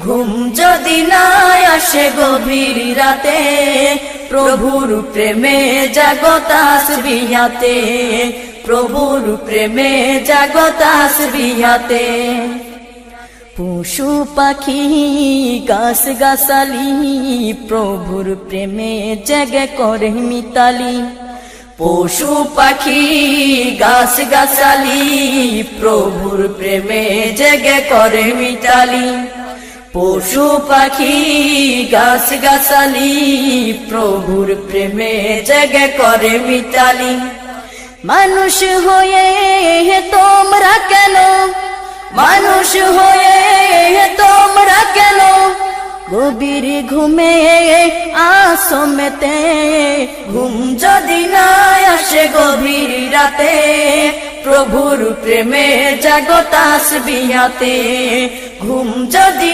ঘুম যদি না আসে গভীর রাতে, প্রভুর প্রেমে জাগো তাসবিহাতে, প্রভুর প্রেমে জাগো তাসবিহাতে। পশু পাখি গাছ গাছালি প্রভুর প্রেমে জেগে করে মিতালি, পশু পাখি গাছ গাছালি প্রভুর প্রেমে জেগে করে মিতালি, পশু পাখি গাছ গাছালি প্রভুর প্রেমে জেগে করে মিতালি। মানুষ হয়ে তোমরা কেন, মানুষ হয়ে তোমরা কেন গভীর ঘুমে আসো মেতে, ঘুম যদি না আসে গভীর রাতে, প্রভুর প্রেমে জাগো তাসবিহাতে, ঘুম যদি